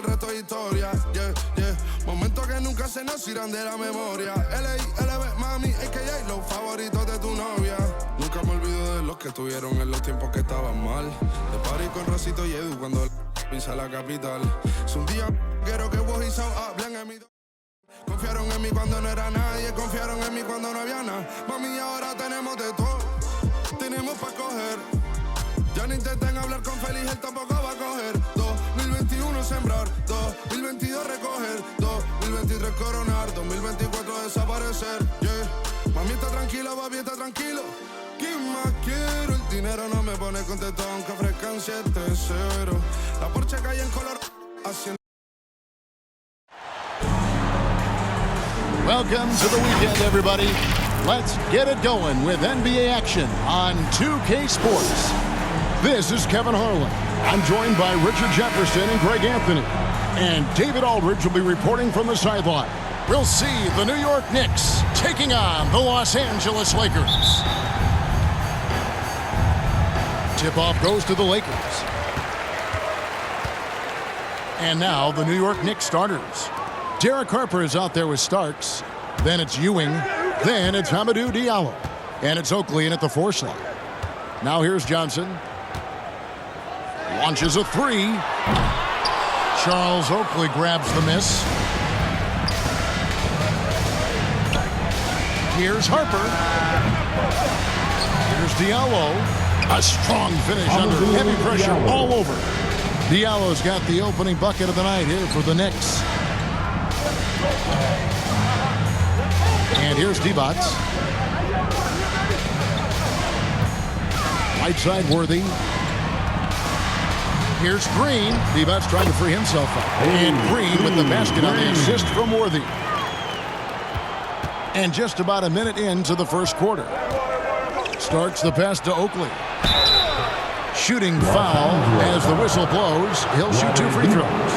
el resto es historia. Yeah, yeah. Momentos que nunca se nos irán de la memoria. L.A.L.B. mami, a.k.a. los favoritos de tu novia. Nunca me olvido de los que estuvieron en los tiempos que estaban mal. De party con Rosito y Edu cuando pisa la capital. Es un día quiero que vos y Sao hablen en mi... Confiaron en mí cuando no era nadie, confiaron en mí cuando no había nada. Mami, ahora tenemos de todo, tenemos para coger. Ya no intenten hablar con Feliz, él tampoco va a coger. 2021 sembrar, 2022 recoger, 2023 coronar, 2024 desaparecer. Yeah. Mami está tranquila, papi está tranquilo. ¿Qué más quiero? El dinero no me pone contento aunque ofrezcan 7-0. La Porsche cae en color haciendo. Welcome to the weekend, everybody. Let's get it going with NBA action on 2K Sports. This is Kevin Harlan. I'm joined by Richard Jefferson and Greg Anthony. And David Aldridge will be reporting from the sideline. We'll see the New York Knicks taking on the Los Angeles Lakers. Tip-off goes to the Lakers. And now the New York Knicks starters. Derek Harper is out there with Starks. Then it's Ewing. Then it's Hamidou Diallo. And it's Oakley in at the 4 slot. Now here's Johnson. Launches a 3. Charles Oakley grabs the miss. Here's Harper. Here's Diallo. A strong finish under heavy pressure all over. Diallo's got the opening bucket of the night here for the Knicks. And here's D-Bots. Right side Worthy. Here's Green. D-Bots trying to free himself up. And Green with the basket on the assist from Worthy. And just about a minute into the first quarter. Starts the pass to Oakley. Shooting foul as the whistle blows. He'll shoot 2 free throws.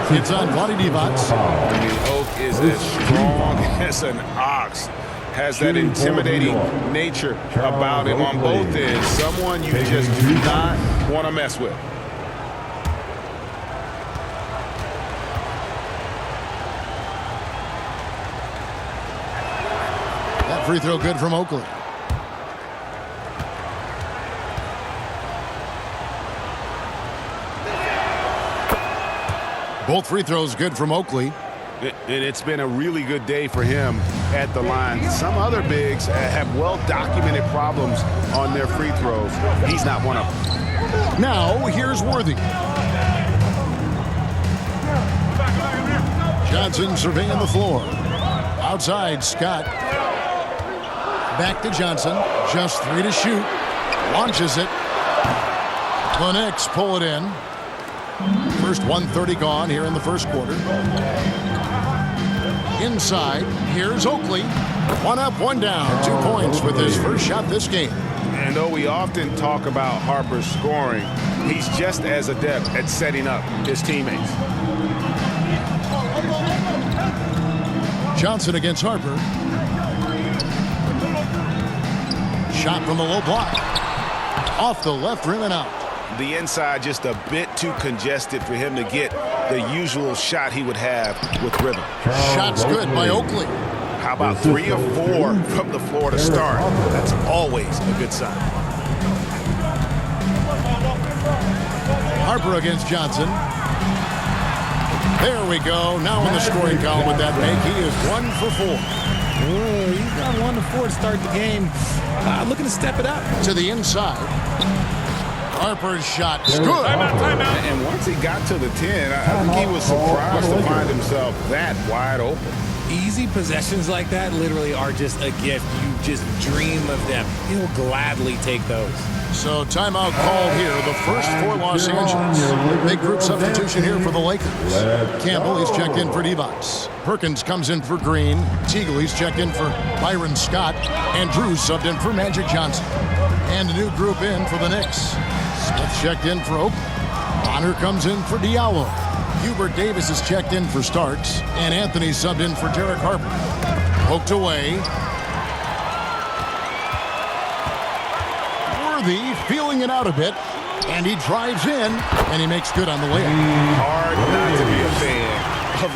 It's on Vlade Divac. I mean, Oak is as strong as an ox. Has that intimidating nature about him on both ends. Someone you just do not want to mess with. That free throw good from Oakley. Both free throws good from Oakley. And it's been a really good day for him at the line. Some other bigs have well-documented problems on their free throws. He's not one of them. Now, here's Worthy. Johnson surveying the floor. Outside, Scott. Back to Johnson. Just 3 to shoot. Launches it. The Knicks pull it in. First 1:30 gone here in the first quarter. Inside, here's Oakley. 1 up, 1 down. 2 points with his first shot this game. And though we often talk about Harper's scoring, he's just as adept at setting up his teammates. Johnson against Harper. Shot from the low block. Off the left rim and out. The inside just a bit too congested for him to get the usual shot he would have with rhythm. Shot's good by Oakley. How about 3 or 4 from the floor to start? That's always a good sign. Harper against Johnson. There we go. Now in the scoring column with that make. He is 1 for 4. Oh, he's got 1 to 4 to start the game. Looking to step it up. To the inside. Harper's shot is good. Timeout. And once he got to the 10, I think he was surprised to find himself that wide open. Easy possessions like that literally are just a gift. You just dream of them. He'll gladly take those. So timeout called here, the first for Los Angeles. Big group substitution here for the Lakers. Campbell, he's checked in for Divac. Perkins comes in for Green. Teagle, he's checked in for Byron Scott. And Drews subbed in for Magic Johnson. And a new group in for the Knicks. Smith checked in for Oak. Bonner comes in for Diallo. Hubert Davis is checked in for Starks. And Anthony subbed in for Derek Harper. Poked away. Worthy feeling it out a bit. And he drives in. And he makes good on the layup. Hard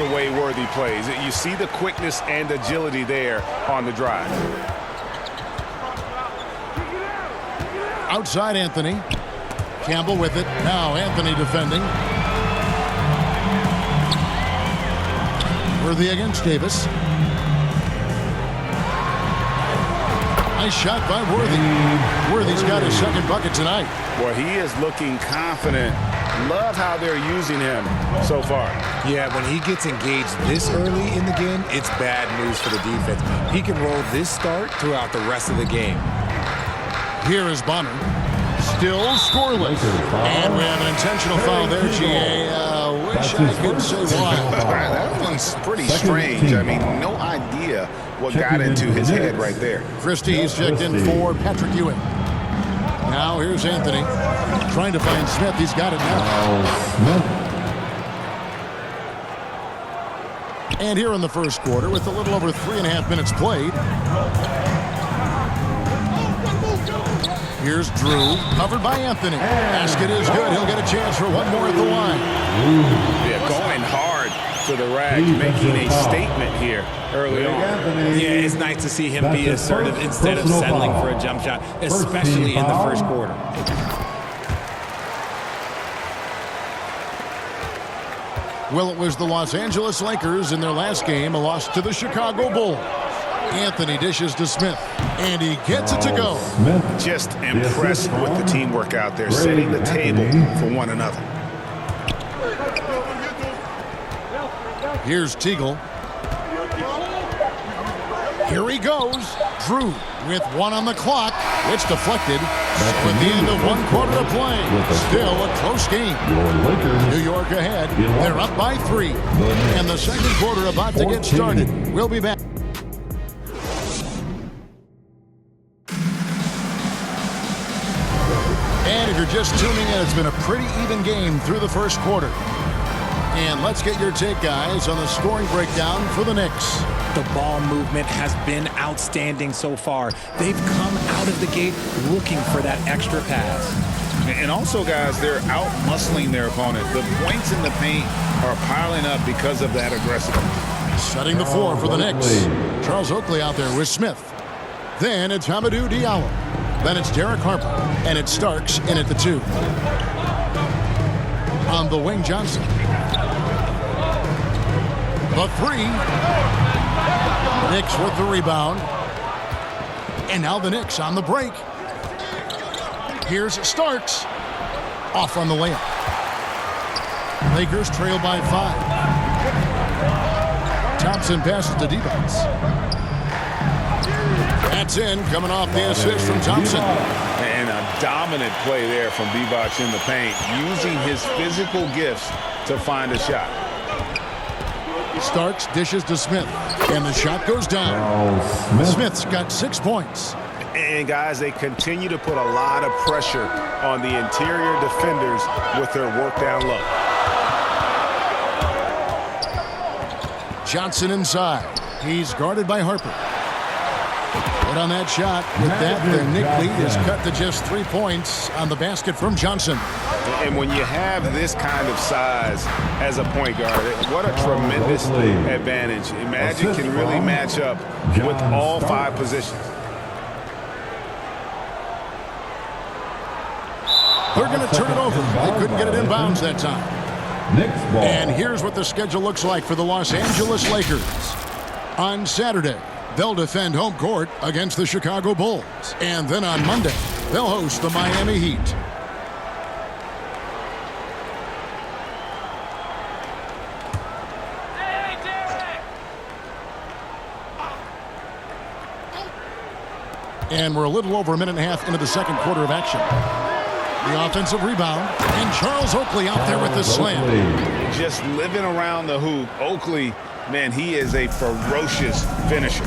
the way Worthy plays. You see the quickness and agility there on the drive. Outside Anthony. Campbell with it. Now Anthony defending. Worthy against Davis. Nice shot by Worthy. Worthy's got his second bucket tonight. Well, he is looking confident. Love how they're using him so far. Yeah, when he gets engaged this early in the game, it's bad news for the defense. He can roll this start throughout the rest of the game. Here is Bonner. Still scoreless. And we have an intentional foul there, GA. Wish I could say why. That one's pretty strange. I mean, no idea what got into his head right there. Christie's checked in for Patrick Ewing. Now here's Anthony. Trying to find Smith. He's got it now. And here in the first quarter, with a little over 3.5 minutes played. Here's Drew, covered by Anthony. Basket is good. He'll get a chance for one more at the line. Yeah, going hard to the rack, making a statement here early on. Yeah, it's nice to see him be assertive instead of settling for a jump shot, especially in the first quarter. Well, it was the Los Angeles Lakers in their last game, a loss to the Chicago Bulls. Anthony dishes to Smith, and he gets it to go. Just impressed with the teamwork out there, setting the table for one another. Here's Teagle. Here he goes. Drew with one on the clock. It's deflected. So at the end of one quarter of play, still a close game. New York ahead. They're up by 3. And the second quarter about to get started. We'll be back. And if you're just tuning in, it's been a pretty even game through the first quarter. And let's get your take, guys, on the scoring breakdown for the Knicks. The ball movement has been outstanding so far. They've come out of the gate looking for that extra pass. And also, guys, they're out-muscling their opponent. The points in the paint are piling up because of that aggressiveness. Setting the floor for the Knicks. Charles Oakley out there with Smith. Then it's Hamidou Diallo. Then it's Derek Harper. And it's Starks in at the 2. On the wing, Johnson. The 3. Knicks with the rebound. And now the Knicks on the break. Here's Starks. Off on the layup. Lakers trail by 5. Thompson passes to Divac. That's in, coming off the assist from Thompson. And a dominant play there from Divac in the paint, using his physical gifts to find a shot. Starks dishes to Smith, and the shot goes down. Smith's got 6 points. And, guys, they continue to put a lot of pressure on the interior defenders with their work down low. Johnson inside. He's guarded by Harper. But on that shot, with that, the Knick lead is cut to just 3 points on the basket from Johnson. And when you have this kind of size as a point guard, what a tremendous advantage. Magic can really match up with all 5 positions. They're going to turn it over. They couldn't get it in bounds that time. And here's what the schedule looks like for the Los Angeles Lakers. On Saturday, they'll defend home court against the Chicago Bulls. And then on Monday, they'll host the Miami Heat. And we're a little over a minute and a half into the second quarter of action. The offensive rebound, and Charles Oakley out there with the slam. Just living around the hoop. Oakley, man, he is a ferocious finisher.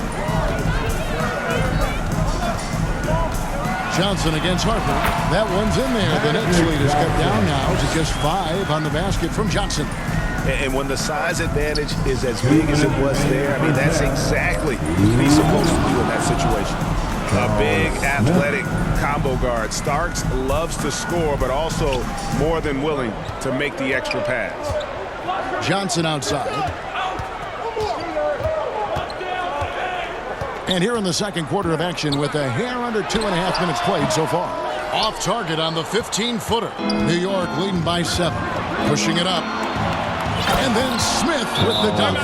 Johnson against Harper. That one's in there. The Knicks lead is cut down now to just 5 on the basket from Johnson. And when the size advantage is as big as it was there, I mean, that's exactly what he's supposed to do in that situation. A big, athletic combo guard. Starks loves to score, but also more than willing to make the extra pass. Johnson outside. And here in the second quarter of action with a hair under 2.5 minutes played so far. Off target on the 15-footer. New York leading by 7. Pushing it up. And then Smith with the dunk.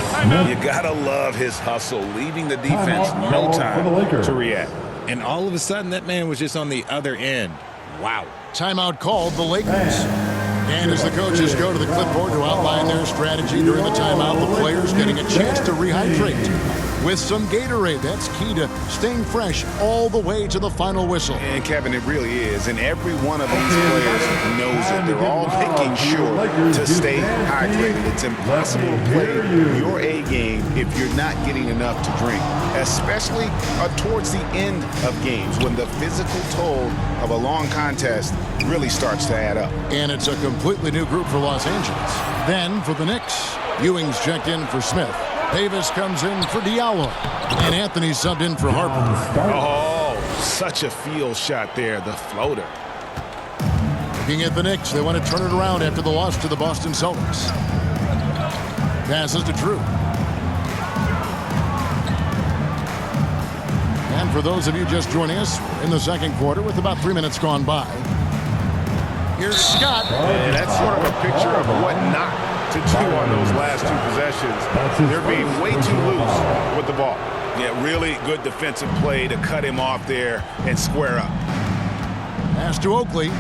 You gotta love his hustle, leaving the defense no time to react. And all of a sudden, that man was just on the other end. Wow. Timeout called the Lakers. And as the coaches go to the clipboard to outline their strategy during the timeout, the players getting a chance to rehydrate with some Gatorade. That's key to staying fresh all the way to the final whistle. And Kevin, it really is. And every one of these players knows it. They're all making sure to stay hydrated. It's impossible to play your A game if you're not getting enough to drink, especially towards the end of games when the physical toll of a long contest really starts to add up. And it's a completely new group for Los Angeles. Then for the Knicks, Ewing's checked in for Smith. Davis comes in for Diallo. And Anthony subbed in for Harper. Oh, such a field shot there, the floater. Looking at the Knicks, they want to turn it around after the loss to the Boston Celtics. Passes to Drew. And for those of you just joining us, we're in the second quarter with about 3 minutes gone by. Here's Scott. And that's sort of a picture of what not to do on those last 2 possessions. They're being way too loose with the ball. Yeah, really good defensive play to cut him off there and square up. Pass to Oakley.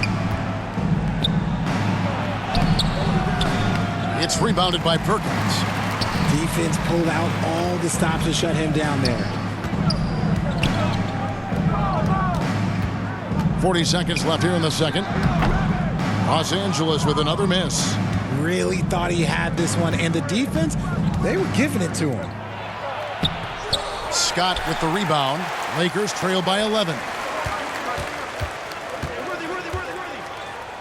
It's rebounded by Perkins. Defense pulled out all the stops to shut him down there. 40 seconds left here in the second. Los Angeles with another miss. Really thought he had this one, and the defense, they were giving it to him. Scott with the rebound. Lakers trail by 11.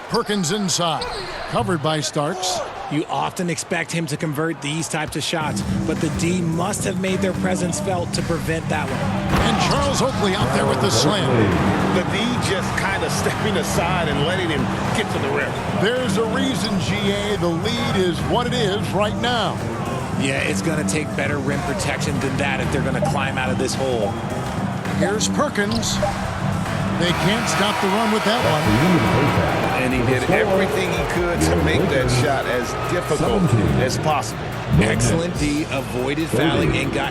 Perkins inside. Covered by Starks. You often expect him to convert these types of shots, but the D must have made their presence felt to prevent that one. And Charles Oakley out there with the slam. The D just kind of stepping aside and letting him get to the rim. There's a reason, GA, the lead is what it is right now. Yeah, it's going to take better rim protection than that if they're going to climb out of this hole. Here's Perkins. They can't stop the run with that one. And he did everything he could to make that shot as difficult as possible. Excellent D, avoided fouling and got